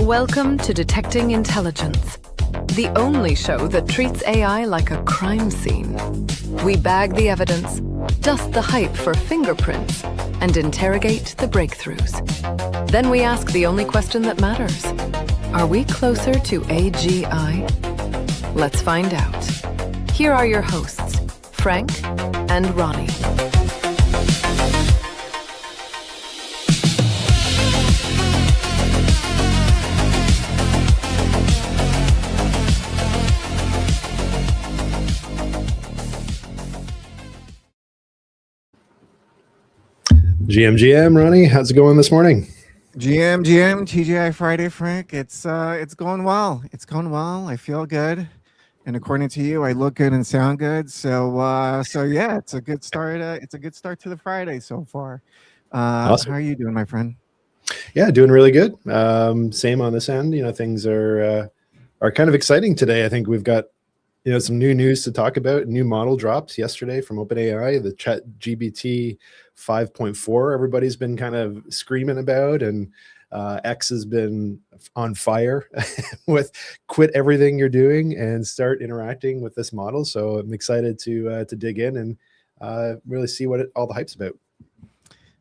Welcome to Detecting Intelligence, the only show that treats AI like a crime scene. We bag the evidence, dust the hype for fingerprints, and interrogate the breakthroughs. Then we ask the only question that matters. Are we closer to AGI? Let's find out. Here are your hosts, Frank and Ronnie. GM, Ronnie, how's it going this morning? GM, TGI Friday, Frank. It's going well. It's going well. I feel good, and according to you, I look good and sound good. So yeah, it's a good start. It's a good start to the Friday so far. Awesome. How are you doing, my friend? Yeah, doing really good. Same on this end. Things are kind of exciting today. I think we've got some new news to talk about. New model drops yesterday from OpenAI, the ChatGPT 5.4. Everybody's been kind of screaming about, and X has been on fire with quit everything you're doing and start interacting with this model. So I'm excited to dig in and really see what all the hype's about.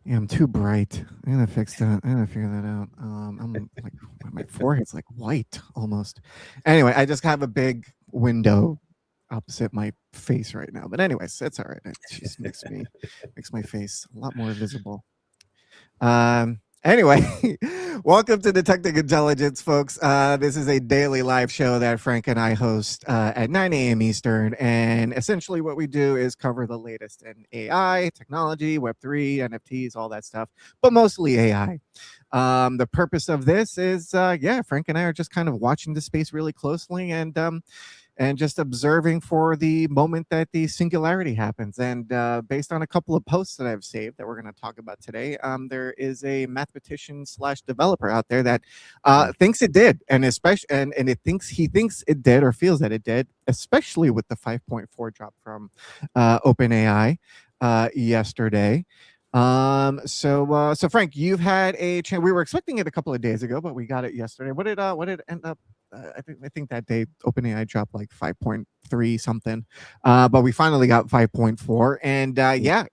Yeah, I'm too bright. I'm gonna fix that. I'm gonna figure that out. I'm like, my forehead's like white almost. Anyway, I just have a big window opposite my face right now. But anyways, it's all right. It just makes my face a lot more visible. Anyway, welcome to Detecting Intelligence, folks. This is a daily live show that Frank and I host at 9 a.m. Eastern. And essentially what we do is cover the latest in AI, technology, Web3, NFTs, all that stuff, but mostly AI. The purpose of this is, Frank and I are just kind of watching the space really closely and just observing for the moment that the singularity happens. And based on a couple of posts that I've saved that we're going to talk about today, there is a mathematician / developer out there that thinks it did, and especially and he thinks it did or feels that it did, especially with the 5.4 drop from OpenAI yesterday. So Frank, you've had a chance. We were expecting it a couple of days ago, but we got it yesterday. What did it end up? I think that day OpenAI dropped like 5.3 something, but we finally got 5.4, and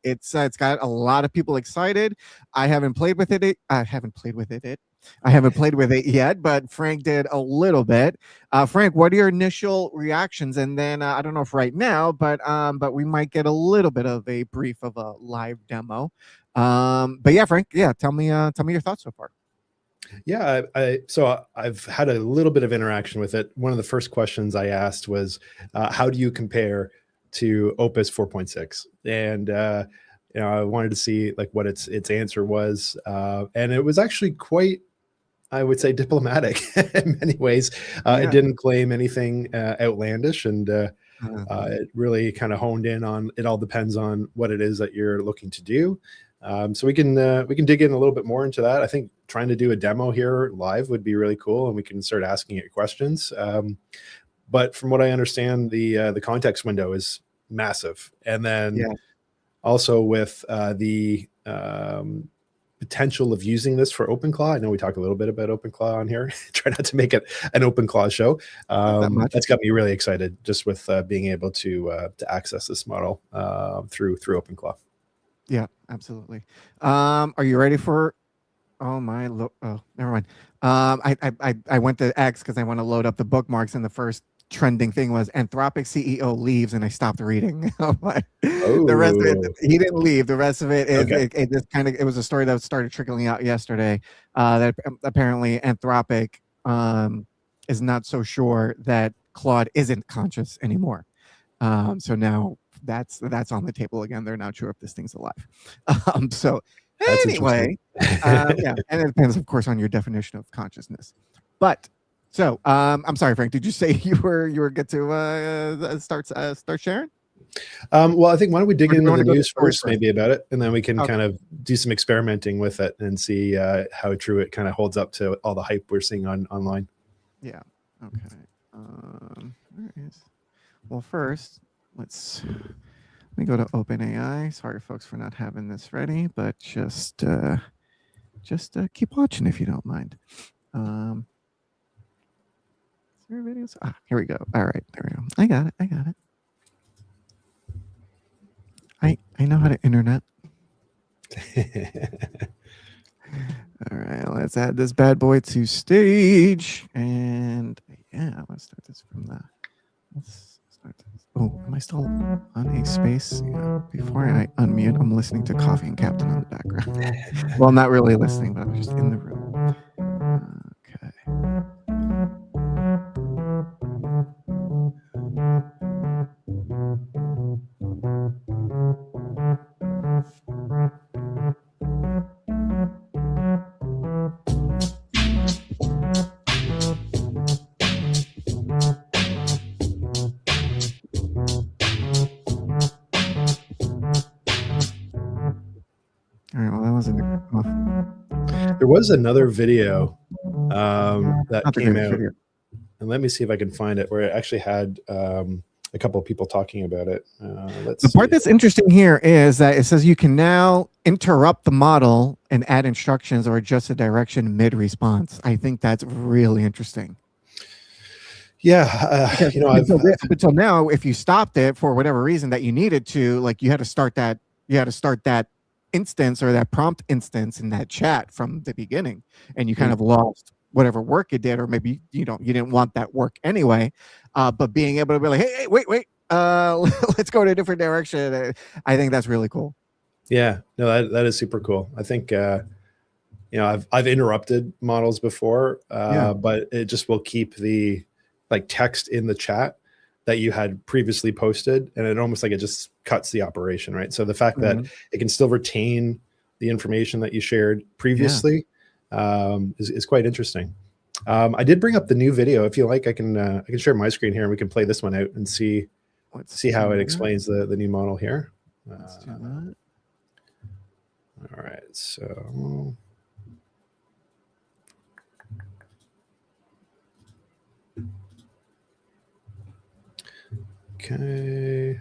it's got a lot of people excited. I haven't played with it. I haven't played with it yet, but Frank did a little bit. Frank, what are your initial reactions? And then I don't know if right now, but we might get a little bit of a brief of a live demo. But yeah, Frank, tell me your thoughts so far. Yeah, so I've had a little bit of interaction with it. One of the first questions I asked was, how do you compare to Opus 4.6? And I wanted to see like what its answer was, and it was actually quite, I would say, diplomatic in many ways. It didn't claim anything outlandish, and it really kind of honed in on it. All depends on what it is that you're looking to do. So we can dig in a little bit more into that. I think trying to do a demo here live would be really cool, and we can start asking it questions. But from what I understand, the context window is massive, and then also with the potential of using this for OpenClaw. I know we talk a little bit about OpenClaw on here. Try not to make it an OpenClaw show. That's got me really excited just with being able to access this model through OpenClaw. Yeah, absolutely. Are you ready for? Oh my! Never mind. I went to X because I want to load up the bookmarks, and the first trending thing was Anthropic CEO leaves, and I stopped reading. The rest of it, he didn't leave. The rest of it is it just kind of, it was a story that started trickling out yesterday. That apparently Anthropic is not so sure that Claude isn't conscious anymore. So now that's on the table again. They're not sure if this thing's alive. So anyway, and it depends, of course, on your definition of consciousness. But so I'm sorry, Frank. Did you say you were good to start sharing? Well, I think why don't we dig into the news first, maybe about it, and then we can kind of do some experimenting with it and see how true it kind of holds up to all the hype we're seeing online. Yeah. Okay. Well, first, let me go to OpenAI. Sorry, folks, for not having this ready, but just keep watching if you don't mind. videos. Here we go. All right, there we go. I got it. I know how to internet. All right, let's add this bad boy to stage. And yeah, let's start this from the. Let's start this. Oh, am I still on a space? Yeah, before I unmute, I'm listening to Coffee and Captain on the background. Well, not really listening, but I'm just in the room. Okay. All right, well, that wasn't. There was another video that came out, video. and let me see if I can find it, where it actually had a couple of people talking about it. The part that's interesting here is that it says you can now interrupt the model and add instructions or adjust the direction mid-response. I think that's really interesting. Yeah, you know, up until now, if you stopped it for whatever reason that you needed to, like you had to start that instance or that prompt instance in that chat from the beginning, and you kind of lost whatever work it did, or maybe you didn't want that work anyway. But being able to be like, hey, wait, let's go in a different direction. I think that's really cool. Yeah, no, that is super cool. I think you know, I've interrupted models before, but it just will keep the like text in the chat that you had previously posted, and it almost like it just cuts the operation, right? So the fact that it can still retain the information that you shared previously is quite interesting. I did bring up the new video. If you like, I can share my screen here and we can play this one out and see how it explains the new model here. Let's do that. All right, so okay.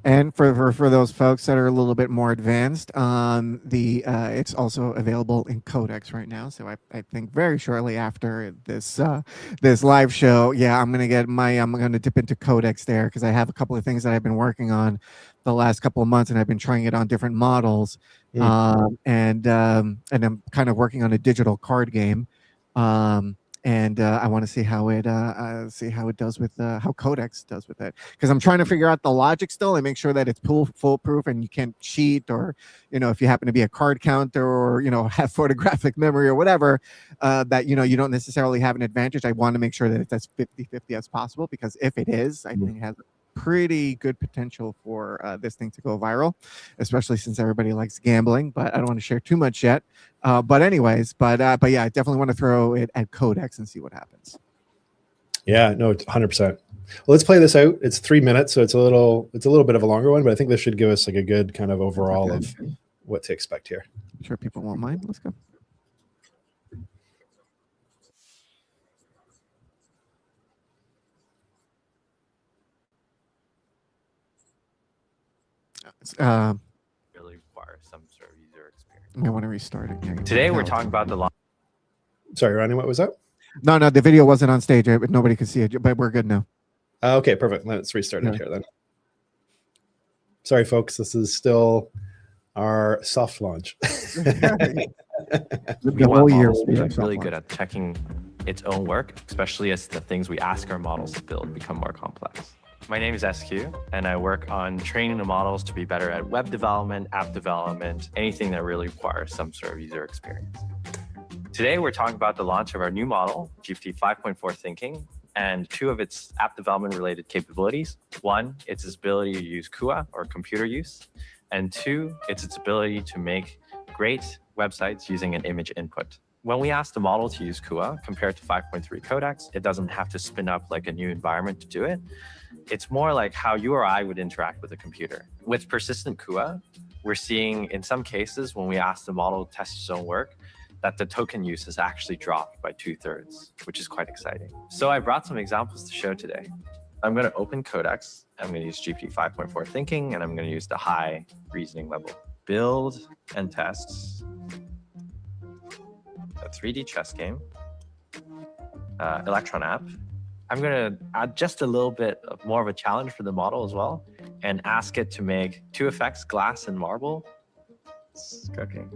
And for those folks that are a little bit more advanced, it's also available in Codex right now. So I think very shortly after this this live show, I'm gonna dip into Codex there, because I have a couple of things that I've been working on the last couple of months, and I've been trying it on different models, and I'm kind of working on a digital card game. And I want to see how it does with how Codex does with it, because I'm trying to figure out the logic still and make sure that it's foolproof and you can't cheat, or if you happen to be a card counter, or have photographic memory or whatever, that you don't necessarily have an advantage. I want to make sure that it's as 50-50 as possible, because if it is, I think it has pretty good potential for this thing to go viral, especially since everybody likes gambling. But I don't want to share too much yet. But anyways, but yeah, I definitely want to throw it at Codex and see what happens. Yeah, no, 100%. Well, let's play this out. It's 3 minutes, so it's a little bit of a longer one, but I think this should give us like a good kind of overall of what to expect here. I'm sure people won't mind. Let's go. Really require some sort of user experience. I want to restart it. Today we're talking about the Sorry, Ronnie, what was that? No, the video wasn't on stage, but nobody could see it. But we're good now. Okay, perfect. Let's restart it here then. Sorry, folks. This is still our soft launch. The whole year will be really good at checking its own work, especially as the things we ask our models to build become more complex. My name is SQ, and I work on training the models to be better at web development, app development, anything that really requires some sort of user experience. Today, we're talking about the launch of our new model, GPT 5.4 Thinking, and two of its app development related capabilities. One, it's its ability to use CUA, or computer use, and two, it's its ability to make great websites using an image input. When we ask the model to use CUA compared to 5.3 Codex, it doesn't have to spin up like a new environment to do it. It's more like how you or I would interact with a computer. With persistent CUA, we're seeing in some cases when we ask the model to test its own work, that the token use has actually dropped by 2/3, which is quite exciting. So I brought some examples to show today. I'm going to open Codex. I'm going to use GPT 5.4 Thinking, and I'm going to use the high reasoning level. Build and tests a 3D chess game, Electron app, I'm going to add just a little bit of more of a challenge for the model as well and ask it to make two effects, glass and marble. It's cooking.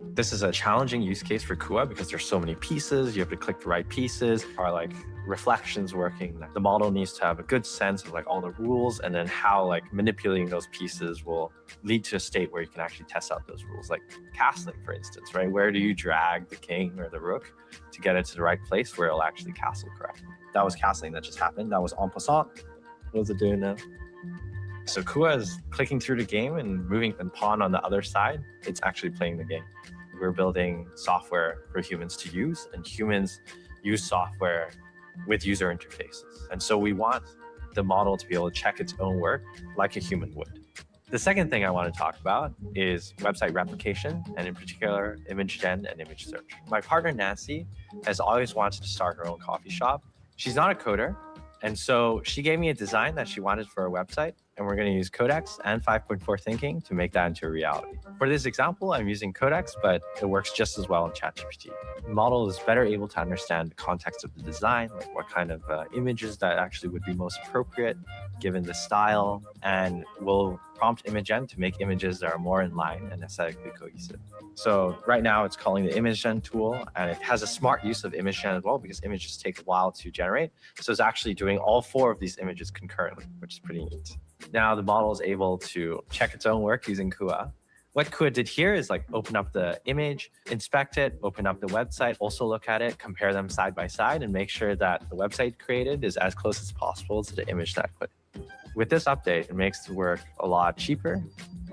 This is a challenging use case for Kua because there's so many pieces. You have to click the right pieces. Are like reflections working? The model needs to have a good sense of like all the rules and then how like manipulating those pieces will lead to a state where you can actually test out those rules. Like castling, for instance, right? Where do you drag the king or the rook to get it to the right place where it'll actually castle correctly? That was castling that just happened. That was en passant. What is it doing now? So Kua is clicking through the game and moving the pawn on the other side. It's actually playing the game. We're building software for humans to use, and humans use software with user interfaces. And so we want the model to be able to check its own work like a human would. The second thing I want to talk about is website replication, and in particular, image gen and image search. My partner, Nancy, has always wanted to start her own coffee shop. She's not a coder, and so she gave me a design that she wanted for her website, and we're going to use Codex and 5.4 thinking to make that into a reality. For this example, I'm using Codex, but it works just as well in ChatGPT. The model is better able to understand the context of the design, like what kind of images that actually would be most appropriate given the style, and will prompt ImageGen to make images that are more in line and aesthetically cohesive. So right now it's calling the ImageGen tool, and it has a smart use of ImageGen as well because images take a while to generate. So it's actually doing all 4 of these images concurrently, which is pretty neat. Now the model is able to check its own work using Kua. What Kua did here is like open up the image, inspect it, open up the website, also look at it, compare them side by side, and make sure that the website created is as close as possible to the image that I put. With this update, it makes the work a lot cheaper,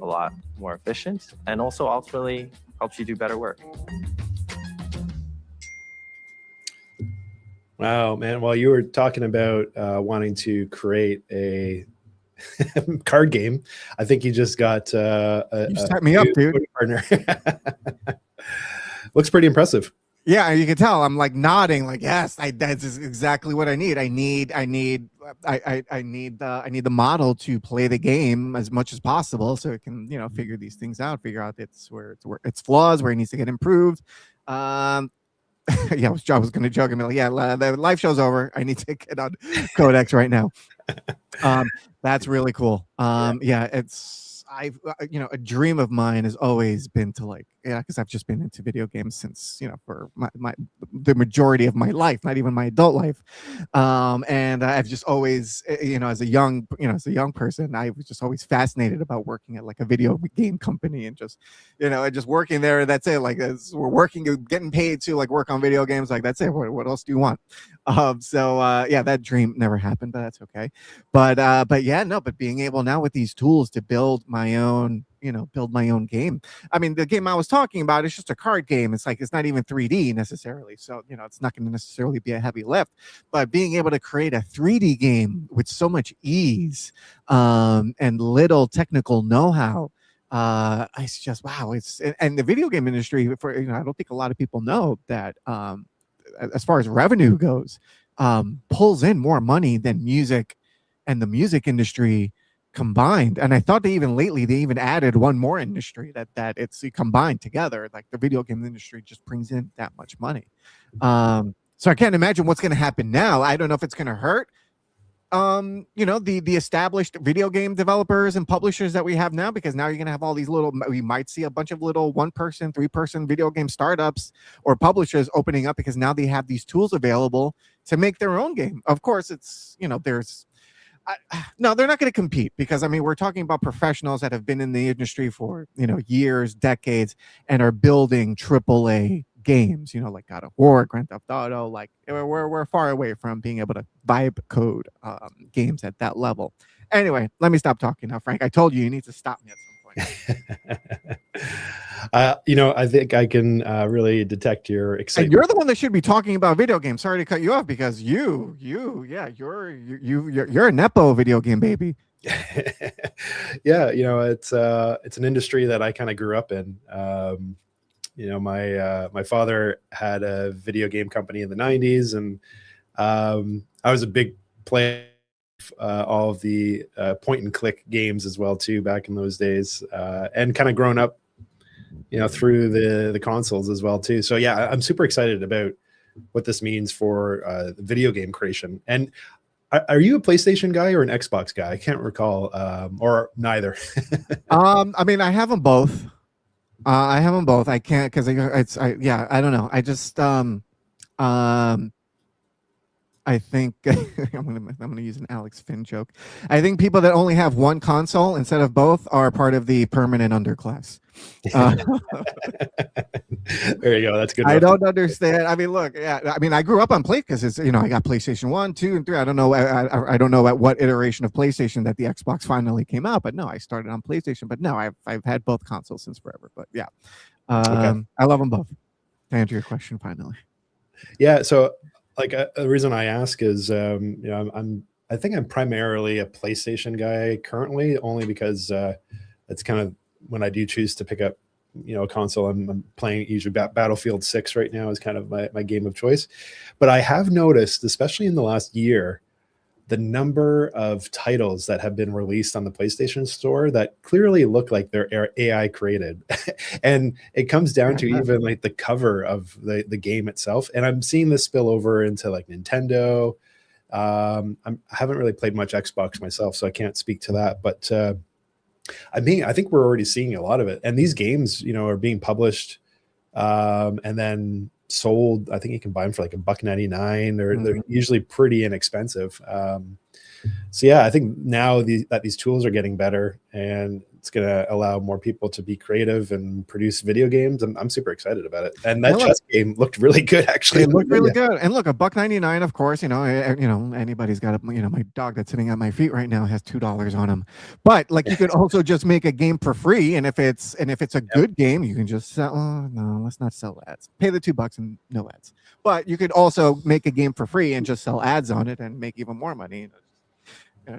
a lot more efficient, and also ultimately helps you do better work. Wow, man. While you were talking about wanting to create a card game, I think you just got you set me up, dude. Partner. Looks pretty impressive. Yeah, you can tell I'm like nodding, like yes, that's exactly what I need. I need the model to play the game as much as possible, so it can figure these things out, figure out its flaws, where it needs to get improved. Yeah, I was going to joke and be like, yeah, the live show's over. I need to get on Codex right now. That's really cool. Yeah, a dream of mine has always been to because I've just been into video games since for the majority of my life, not even my adult life, and I've just always as a young person, I was just always fascinated about working at like a video game company and just just working there. That's it. Like we're working, getting paid to like work on video games. Like that's it. What else do you want? Yeah, that dream never happened, but that's okay. But being able now with these tools to build my own game. I mean, the game I was talking about is just a card game. It's not even 3D necessarily. So, it's not going to necessarily be a heavy lift, but being able to create a 3D game with so much ease and little technical know-how, it's just, wow. And the video game industry, I don't think a lot of people know that as far as revenue goes, pulls in more money than music and the music industry combined. And I thought they even added one more industry that it's combined together. Like the video game industry just brings in that much money. So I can't imagine what's going to happen now. I don't know if it's going to hurt the established video game developers and publishers that we have now, because now you're going to have all these we might see a bunch of little 1-person, 3-person video game startups or publishers opening up because now they have these tools available to make their own game. Of course, it's no, they're not going to compete because we're talking about professionals that have been in the industry for years, decades, and are building AAA games. Like God of War, Grand Theft Auto. Like we're far away from being able to vibe code games at that level. Anyway, let me stop talking now, Frank. I told you need to stop me at some point. I think I can really detect your excitement. And you're the one that should be talking about video games. Sorry to cut you off because you're a nepo video game baby. Yeah, it's an industry that I kind of grew up in. My father had a video game company in the 90s, and I was a big player of all of the point and click games as well too back in those days, and kind of grown up through the consoles as well too. So yeah, I'm super excited about what this means for video game creation. And are you a PlayStation guy or an Xbox guy? I can't recall, or neither. I mean, I have them both. I have them both. I can't because yeah, I don't know. I just I think I'm gonna use an Alex Finn joke. I think people that only have one console instead of both are part of the permanent underclass. There you go. That's good. I don't understand. I mean, look, yeah. I mean, I grew up on Play because it's I got PlayStation 1, 2, and 3. I don't know. I don't know at what iteration of PlayStation that the Xbox finally came out, but no, I started on PlayStation. But no, I've had both consoles since forever. But yeah, Okay. I love them both. To answer your question, finally. Yeah. So, like, the reason I ask is, I think I'm primarily a PlayStation guy currently, only because it's kind of when I do choose to pick up, a console, I'm playing usually Battlefield 6 right now is kind of my game of choice. But I have noticed, especially in the last year, the number of titles that have been released on the PlayStation Store that clearly look like they're AI created. And it comes down to even like the cover of the game itself. And I'm seeing this spill over into like Nintendo. I haven't really played much Xbox myself, so I can't speak to that. But I think we're already seeing a lot of it. And these games, are being published and then sold. I think you can buy them for like $1.99. They're usually pretty inexpensive. So yeah, I think now that these tools are getting better, and it's going to allow more people to be creative and produce video games. I'm super excited about it. And that chess game looked really good, actually. It looked really good. And look, $1.99, of course. Anybody's got my dog that's sitting at my feet right now has $2 on him. But like, you could also just make a game for free, and if it's a good game, you can just sell. Oh, no, let's not sell ads. Pay the $2 and no ads. But you could also make a game for free and just sell ads on it and make even more money.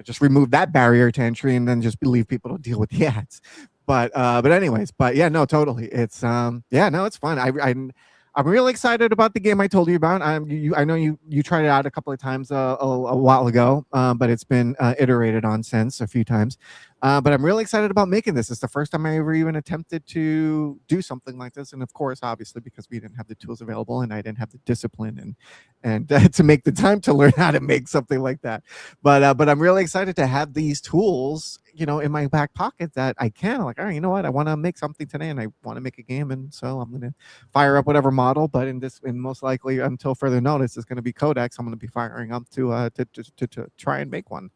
Just remove that barrier to entry and then just leave people to deal with the ads. But anyways, yeah, no, totally. It's it's fun. I'm really excited about the game I told you about. I know you tried it out a couple of times a while ago, but it's been iterated on since a few times. But I'm really excited about making this. It's the first time I ever even attempted to do something like this. And of course, obviously, because we didn't have the tools available and I didn't have the discipline and to make the time to learn how to make something like that. But I'm really excited to have these tools, in my back pocket that I can. Like, all right, you know what? I want to make something today and I want to make a game. And so I'm going to fire up whatever model. But in most likely, until further notice, it's going to be Codex. I'm going to be firing up to try and make one.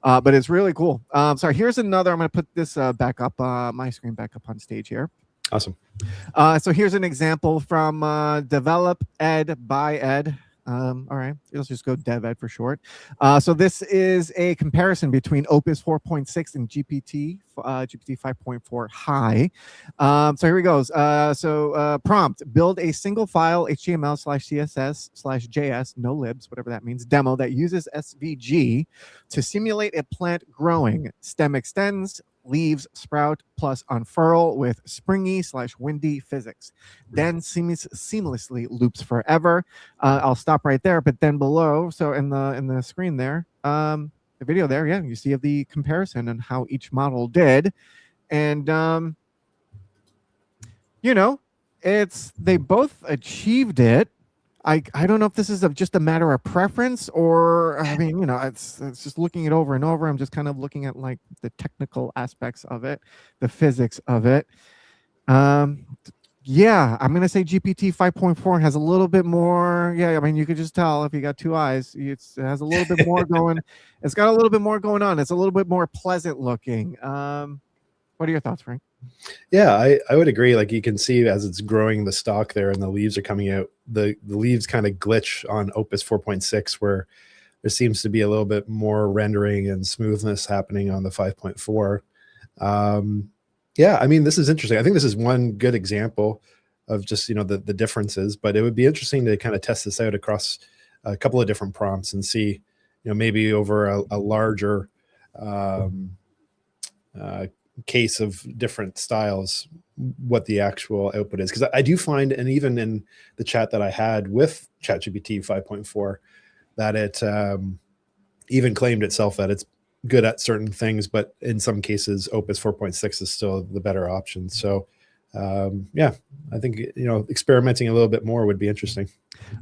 But it's really cool. So here's another. I'm going to put this back up, my screen back up on stage here. Awesome. So here's an example from Develop Ed by Ed. All right, let's just go DevEd for short. So this is a comparison between Opus 4.6 and GPT 5.4 High. So here he goes. Prompt: build a single file HTML/CSS/JS, no libs, whatever that means, demo that uses SVG to simulate a plant growing. Stem extends, leaves sprout plus unfurl with springy/windy physics, then seamlessly loops forever. I'll stop right there, but then below, so in the screen there, the video there, yeah, you see the comparison and how each model did. And they both achieved it. I don't know if this is just a matter of preference, or I mean, it's just looking it over and over. I'm just kind of looking at like the technical aspects of it, the physics of it. Yeah, I'm gonna say GPT 5.4 has a little bit more. Yeah, I mean, you could just tell if you got two eyes, it has a little bit more going. It's got a little bit more going on. It's a little bit more pleasant looking. What are your thoughts, Frank? Yeah, I would agree. Like, you can see as it's growing the stalk there and the leaves are coming out, the leaves kind of glitch on Opus 4.6, where there seems to be a little bit more rendering and smoothness happening on the 5.4. Yeah, I mean, this is interesting. I think this is one good example of just, the differences, but it would be interesting to kind of test this out across a couple of different prompts and see, maybe over a larger case of different styles, what the actual output is. Because I do find, and even in the chat that I had with ChatGPT 5.4, that it even claimed itself that it's good at certain things, but in some cases Opus 4.6 is still the better option. So yeah, I think, experimenting a little bit more would be interesting.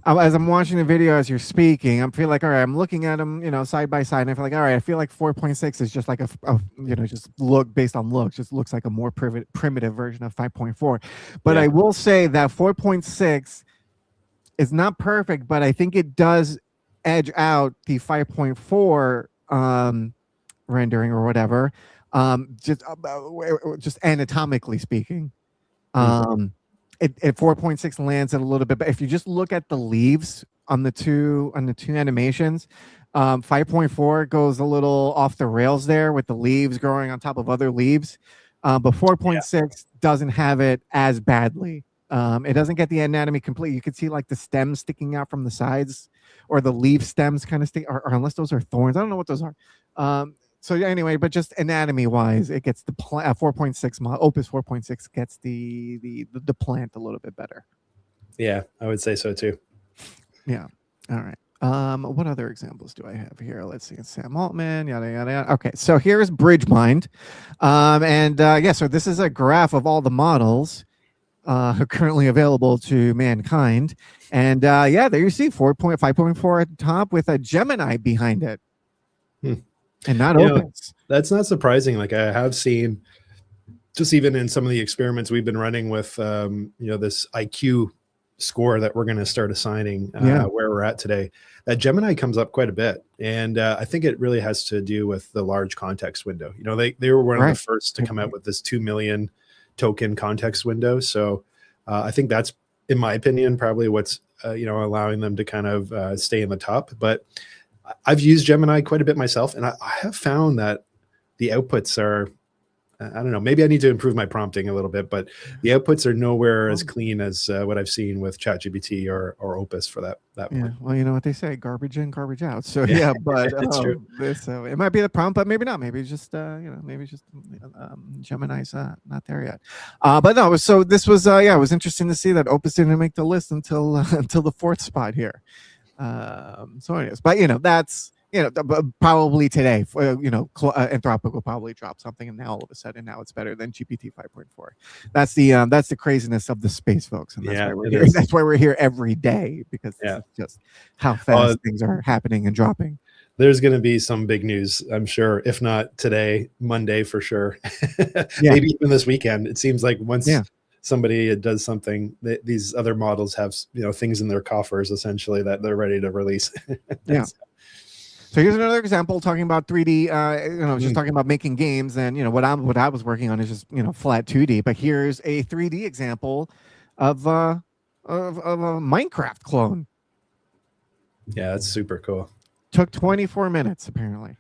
As I'm watching the video as you're speaking, I feel like, all right, I'm looking at them, side by side, and I feel like, all right, I feel like 4.6 is just like just look based on looks, just looks like a more primitive version of 5.4. But Yeah. I will say that 4.6 is not perfect, but I think it does edge out the 5.4 rendering or whatever, just anatomically speaking. It 4.6 lands it a little bit, but if you just look at the leaves on the two animations, 5.4 goes a little off the rails there with the leaves growing on top of other leaves, but 4.6 doesn't have it as badly. It doesn't get the anatomy complete. You can see like the stems sticking out from the sides, or the leaf stems kind of stick, or unless those are thorns. I don't know what those are. So anyway, but just anatomy wise, it gets the 4.6 Opus 4.6 gets the plant a little bit better. Yeah, I would say so too. Yeah. All right. What other examples do I have here? Let's see. Sam Altman, yada yada yada. Okay, so here's BridgeMind, so this is a graph of all the models currently available to mankind, and there you see 5.4 at the top with a Gemini behind it. And not Opus. That's not surprising. Like, I have seen, just even in some of the experiments we've been running with, this IQ score that we're going to start assigning where we're at today, that Gemini comes up quite a bit. And I think it really has to do with the large context window. They were one of the first to come out with this 2 million token context window. So I think that's, in my opinion, probably what's, allowing them to kind of stay in the top. But I've used Gemini quite a bit myself, and I have found that the outputs are, I don't know, maybe I need to improve my prompting a little bit, but the outputs are nowhere as clean as what I've seen with ChatGPT or Opus for that. Yeah, well, you know what they say, garbage in, garbage out. So but it's true. It might be the prompt, but maybe not. Maybe it's just Gemini's not there yet. But no, so this was it was interesting to see that Opus didn't make the list until the fourth spot here. So anyways, but that's probably today, Anthropic will probably drop something, and now all of a sudden now it's better than GPT 5.4. That's the craziness of the space, folks, and that's why we're here. That's why we're here every day, because this is just how fast things are happening and dropping. There's going to be some big news, I'm sure, if not today, Monday for sure. Maybe even this weekend. It seems like once somebody does something, these other models have things in their coffers essentially that they're ready to release. So here's another example talking about 3D. Just talking about making games, and what I was working on is just flat 2D. But here's a 3D example of a Minecraft clone. Yeah, that's super cool. Took 24 minutes apparently.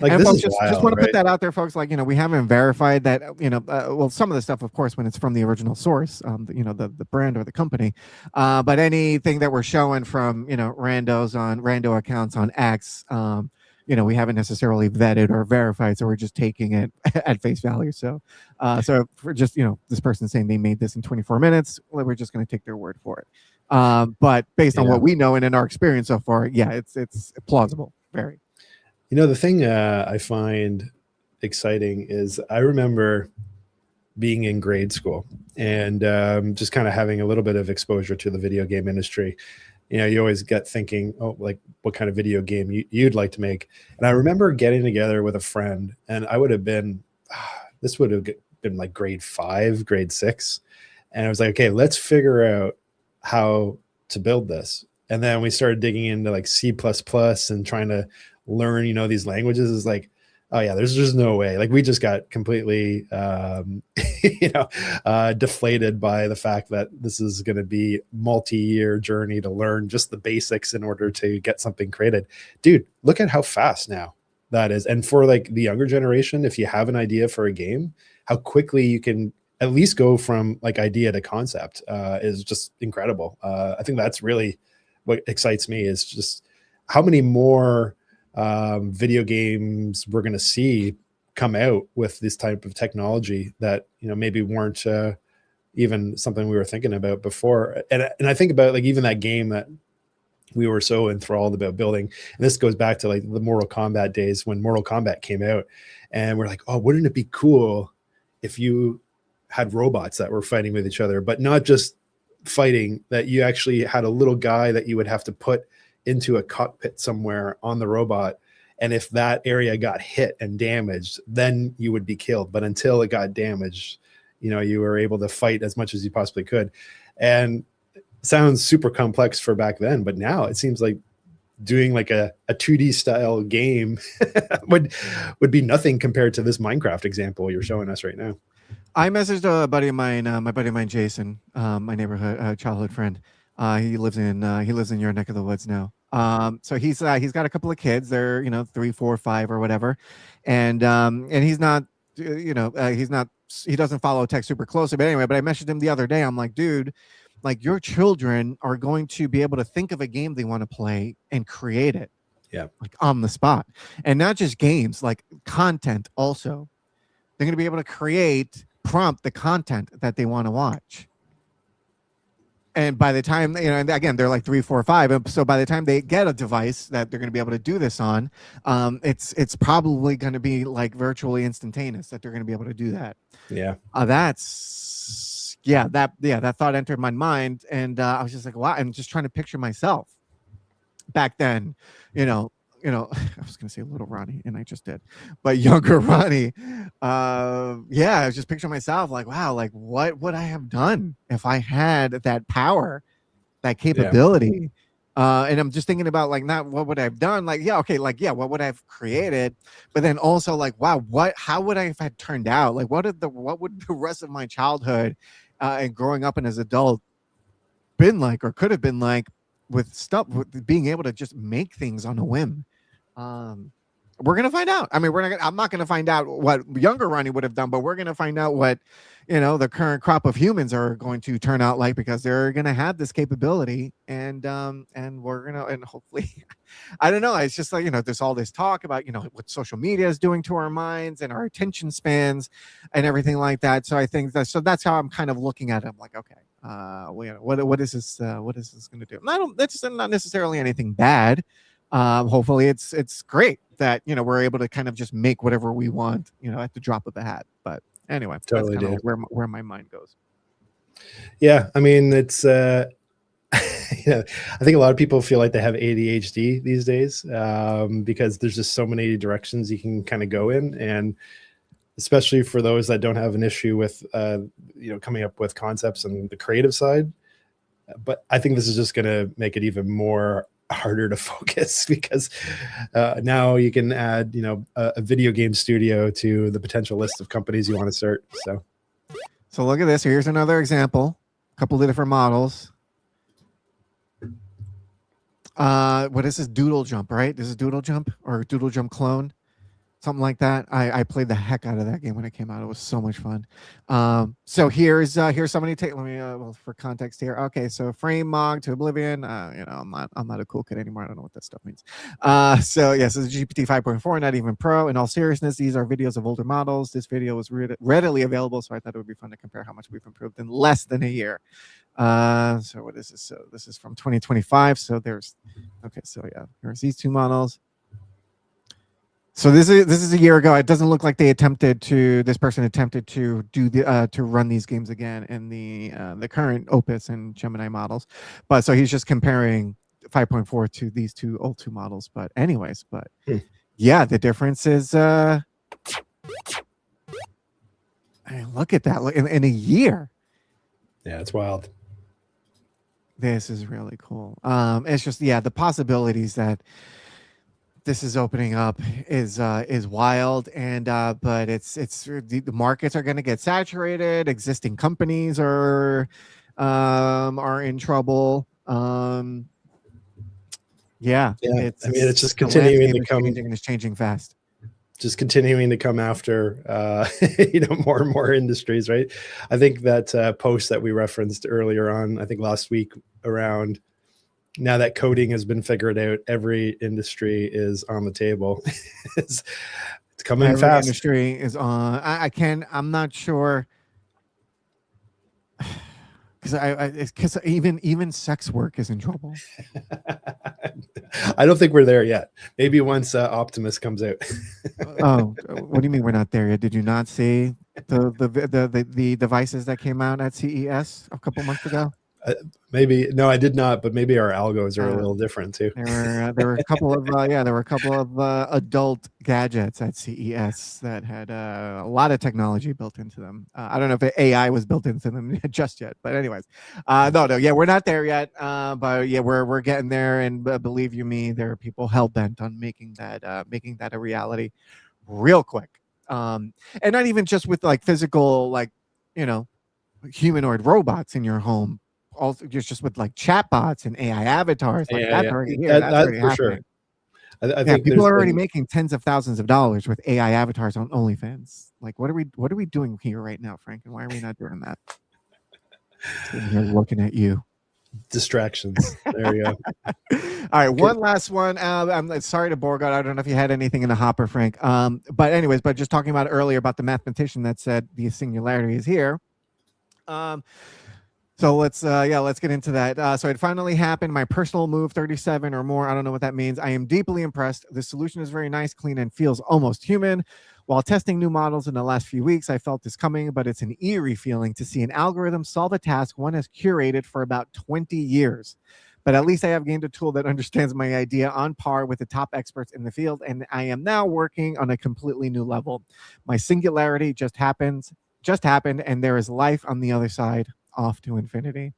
Like, and this folks, is just want to put that out there, folks. Like, we haven't verified that, some of the stuff, of course, when it's from the original source, the brand or the company, but anything that we're showing from, rando accounts on X, we haven't necessarily vetted or verified. So we're just taking it at face value. So for just, this person saying they made this in 24 minutes, well, we're just going to take their word for it. But based on what we know and in our experience so far, it's plausible. Very. The thing I find exciting is I remember being in grade school and just kind of having a little bit of exposure to the video game industry. You always get thinking, like, what kind of video game you'd like to make. And I remember getting together with a friend, and I would have been, this would have been like grade 5, grade 6. And I was like, okay, let's figure out how to build this. And then we started digging into like C++ and trying to learn, these languages. Is like, oh yeah, there's just no way. Like, we just got completely, deflated by the fact that this is going to be multi-year journey to learn just the basics in order to get something created. Dude, look at how fast now that is. And for like the younger generation, if you have an idea for a game, how quickly you can at least go from like idea to concept is just incredible. I think that's really what excites me, is just how many more video games we're going to see come out with this type of technology that maybe weren't even something we were thinking about before. And I think about like even that game that we were so enthralled about building, and this goes back to like the Mortal Kombat days when Mortal Kombat came out, and we're like, oh, wouldn't it be cool if you had robots that were fighting with each other, but not just fighting, that you actually had a little guy that you would have to put into a cockpit somewhere on the robot. And if that area got hit and damaged, then you would be killed. But until it got damaged, you were able to fight as much as you possibly could. And it sounds super complex for back then, but now it seems like doing like a 2D style game would be nothing compared to this Minecraft example you're showing us right now. I messaged a buddy of mine, Jason, my neighborhood childhood friend. He lives in your neck of the woods now. So he's got a couple of kids. They're 3, 4, 5 or whatever, and he's not he doesn't follow tech super closely. But anyway, I messaged him the other day. I'm like, dude, like your children are going to be able to think of a game they want to play and create it, like on the spot, and not just games, like content also. They're going to be able to prompt the content that they want to watch. And by the time, and again, they're like 3, 4, 5. And so by the time they get a device that they're going to be able to do this on, it's probably going to be like virtually instantaneous that they're going to be able to do that. Yeah. That thought entered my mind. And I was just like, wow. I'm just trying to picture myself back then, I was going to say little Ronnie, and I just did, but younger Ronnie. I was just picturing myself like, wow, like what would I have done if I had that power, that capability? And I'm just thinking about like, not what would I have done? Like, what would I have created? But then also like, wow, how would I have had turned out? Like, what would the rest of my childhood and growing up and as an adult been like, or could have been like, with being able to just make things on a whim? We're gonna find out. I mean, I'm not gonna find out what younger Ronnie would have done, but we're gonna find out what the current crop of humans are going to turn out like, because they're gonna have this capability, and we're gonna, and hopefully, I don't know. It's just like there's all this talk about what social media is doing to our minds and our attention spans and everything like that. So I think that's how I'm kind of looking at it. I'm like, okay, what is this? What is this going to do? That's not necessarily anything bad. Hopefully it's great that we're able to kind of just make whatever we want at the drop of a hat. But anyway, totally, that's kind of where my mind goes. Yeah, I mean, it's I think a lot of people feel like they have ADHD these days, because there's just so many directions you can kind of go in, and especially for those that don't have an issue with coming up with concepts and the creative side. But I think this is just going to make it even more harder to focus, because now you can add a video game studio to the potential list of companies you want to start. So look at this. Here's another example, a couple of different models. What is this? Doodle Jump, right? This is Doodle Jump or Doodle Jump clone, something like that. I played the heck out of that game when it came out. It was so much fun. So here's somebody take. Let me for context here. Okay, so frame mog to oblivion. I'm not a cool kid anymore. I don't know what that stuff means. So yes, this is GPT 5.4, not even Pro. In all seriousness, these are videos of older models. This video was readily available, so I thought it would be fun to compare how much we've improved in less than a year. So what is this? So this is from 2025. So there's there's these two models. So this is a year ago. It doesn't look like this person attempted to do to run these games again in the current Opus and Gemini models. But so he's just comparing 5.4 to these two old two models. But anyways, yeah, the difference is I mean, look at that in a year. Yeah, it's wild. This is really cool. It's just the possibilities that this is opening up is wild, and but it's the markets are going to get saturated. Existing companies are in trouble. It's just continuing to come. It's changing fast. Just continuing to come after more and more industries, right? I think that post that we referenced earlier on, I think last week, around now that coding has been figured out, every industry is on the table. It's coming every fast. Industry is on. I'm not sure, because even sex work is in trouble. I don't think we're there yet. Maybe once Optimus comes out. Oh, what do you mean we're not there yet? Did you not see The devices that came out at CES a couple months ago. Maybe no, I did not, but maybe our algos are a little different too. There were a couple of there were a couple of adult gadgets at CES that had a lot of technology built into them. I don't know if AI was built into them just yet, but anyways, no, yeah, we're not there yet. But yeah, we're getting there, and believe you me, there are people hell bent on making that a reality real quick. And not even just with like physical, like, you know, humanoid robots in your home, also just with like chatbots and AI avatars, like that's already here. That's already for happening. Sure. I think people are already making tens of thousands of dollars with AI avatars on OnlyFans. Like, what are we doing here right now, Frank? And why are we not doing that? Sitting here looking at you. Distractions. There you go. All right, one last one. I'm sorry to Borgat. I don't know if you had anything in the hopper, Frank. But anyways, just talking about earlier about the mathematician that said the singularity is here. So let's get into that. So it finally happened. My personal move 37 or more. I don't know what that means. I am deeply impressed. The solution is very nice, clean, and feels almost human. While testing new models in the last few weeks, I felt this coming, but it's an eerie feeling to see an algorithm solve a task one has curated for about 20 years. But at least I have gained a tool that understands my idea on par with the top experts in the field, and I am now working on a completely new level. My singularity just happened, and there is life on the other side. Off to infinity.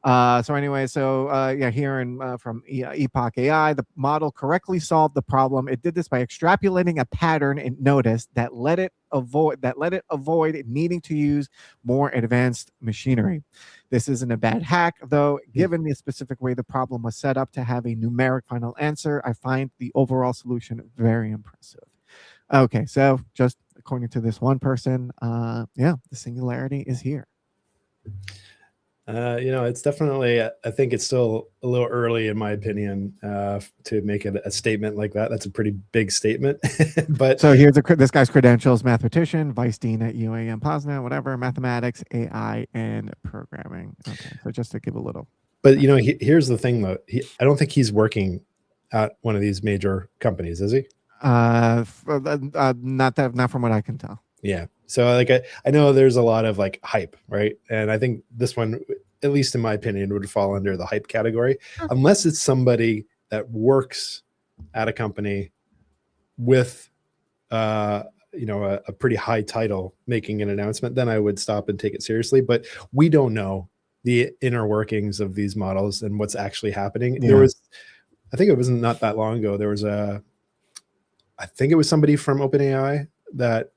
So anyway, here in from Epoch AI, the model correctly solved the problem. It did this by extrapolating a pattern it noticed that let it avoid needing to use more advanced machinery. This isn't a bad hack, though. Given the specific way the problem was set up to have a numeric final answer, I find the overall solution very impressive. Okay, so just according to this one person, the singularity is here. It's definitely, I think it's still a little early, in my opinion, to make it a statement like that. That's a pretty big statement. But so here's this guy's credentials: mathematician, vice dean at UAM Poznan, whatever, mathematics, AI, and programming. Okay, so just to give a little. But here's the thing, though. I don't think he's working at one of these major companies, is he? Not from what I can tell. Yeah. So like I know there's a lot of like hype, right? And I think this one, at least in my opinion, would fall under the hype category, unless it's somebody that works at a company with a pretty high title making an announcement. Then I would stop and take it seriously. But we don't know the inner workings of these models and what's actually happening. Yeah. I think it was not that long ago, there was I think it was somebody from OpenAI that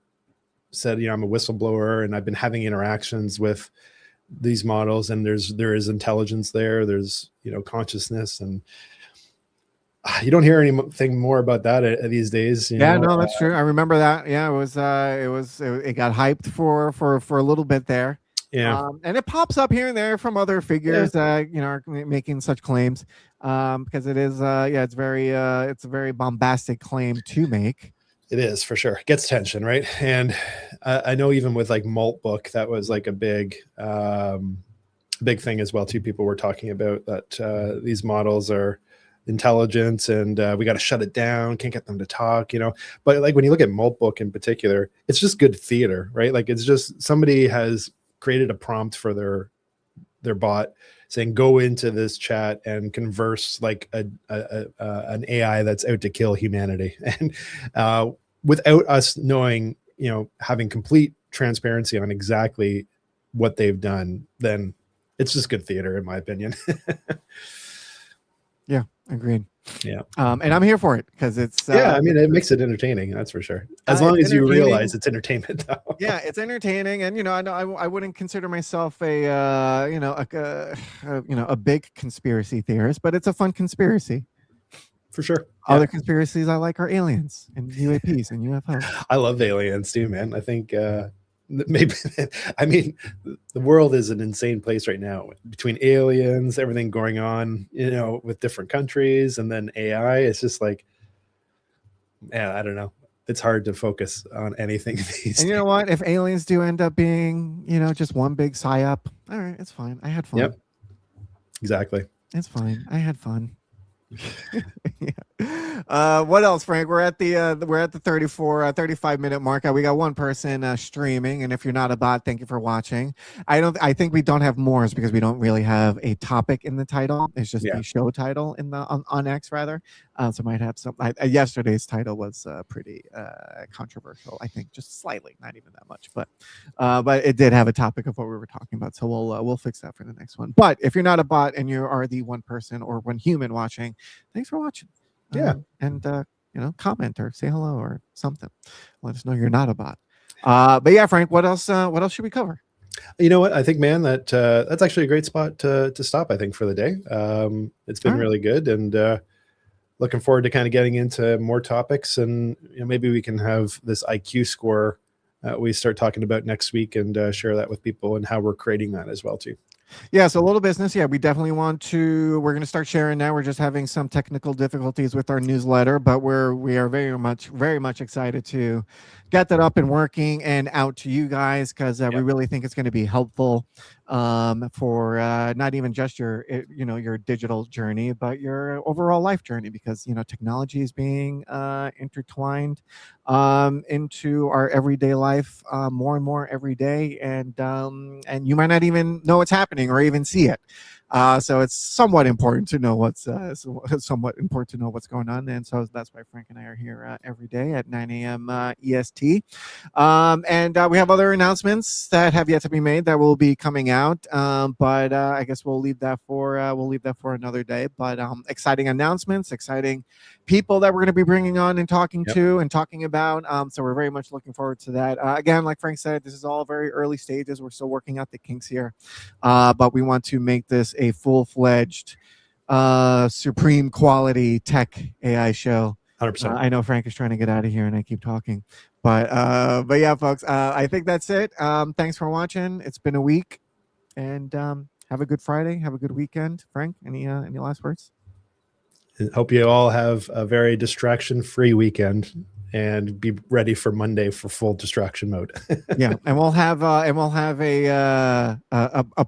said, I'm a whistleblower and I've been having interactions with these models, and there is intelligence there. There's, consciousness, and you don't hear anything more about that these days. No, that's true. I remember that. Yeah, it got hyped for a little bit there. Yeah. And it pops up here and there from other figures that, are making such claims, because it is, it's a very bombastic claim to make. It is, for sure. It gets attention, right? And I know even with like Maltbook, that was like a big thing as well too. People were talking about that these models are intelligent and we got to shut it down, can't get them to talk, But like when you look at Maltbook in particular, it's just good theater, right? Like it's just somebody has created a prompt for their bot saying, go into this chat and converse like an AI that's out to kill humanity. And without us knowing, having complete transparency on exactly what they've done, then it's just good theater, in my opinion. Yeah, agreed. Yeah. And I'm here for it because it's it makes it entertaining, that's for sure. As long as you realize it's entertainment, though. Yeah, it's entertaining, and I wouldn't consider myself a big conspiracy theorist, but it's a fun conspiracy. For sure. Other conspiracies I like are aliens and UAPs and UFOs. I love aliens too, man. I think maybe the world is an insane place right now between aliens, everything going on, with different countries, and then AI. It's just like, I don't know. It's hard to focus on anything these days. And you know what? If aliens do end up being, just one big psyop, all right, it's fine. I had fun. Yep. Exactly. It's fine. I had fun. Yeah. What else, Frank? We're at the 35 minute mark. We got one person streaming, and if you're not a bot, thank you for watching. I think we don't have more because we don't really have a topic in the title. It's just the show title on X rather. So might have some. Yesterday's title was pretty controversial. I think just slightly, not even that much, but it did have a topic of what we were talking about. So we'll fix that for the next one. But if you're not a bot and you are the one person or one human watching, thanks for watching. And comment or say hello or something. Let us know you're not a bot. But yeah, Frank, what else should we cover? You know what? I think, man, that's actually a great spot to stop, I think, for the day. It's been really good, and looking forward to kind of getting into more topics, and maybe we can have this IQ score we start talking about next week and share that with people and how we're creating that as well too. Yeah, so a little business. Yeah, we definitely we're going to start sharing now. We're just having some technical difficulties with our newsletter, but we are very much excited to get that up and working and out to you guys, because we really think it's going to be helpful for not even just your digital journey, but your overall life journey, because technology is being intertwined into our everyday life more and more every day, and you might not even know what's happening or even see it. So it's somewhat important to know what's going on, and so that's why Frank and I are here every day at 9 a.m. EST. And we have other announcements that have yet to be made that will be coming out, but I guess we'll leave that for another day. But exciting announcements, exciting people that we're going to be bringing on and talking to and talking about. So we're very much looking forward to that. Again, like Frank said, this is all very early stages. We're still working out the kinks here, but we want to make this a full-fledged supreme quality tech AI show. 100%. I know Frank is trying to get out of here and I keep talking, but yeah, folks, I think that's it. Thanks for watching. It's been a week, and have a good Friday. Have a good weekend. Frank, any last words? Hope you all have a very distraction-free weekend and be ready for Monday for full distraction mode. Yeah, and we'll have a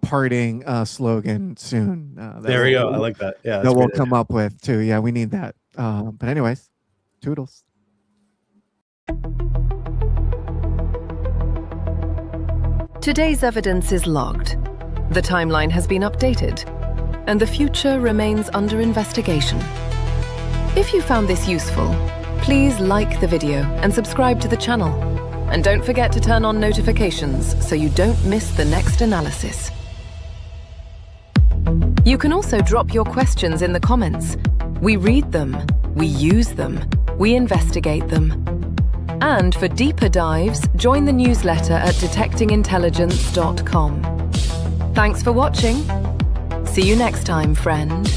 parting slogan soon. There we go. I like that. Yeah, that we'll come up with too. Yeah, we need that. But anyways, toodles. Today's evidence is logged. The timeline has been updated, and the future remains under investigation. If you found this useful, please like the video and subscribe to the channel. And don't forget to turn on notifications so you don't miss the next analysis. You can also drop your questions in the comments. We read them, we use them, we investigate them. And for deeper dives, join the newsletter at detectingintelligence.com. Thanks for watching. See you next time, friend.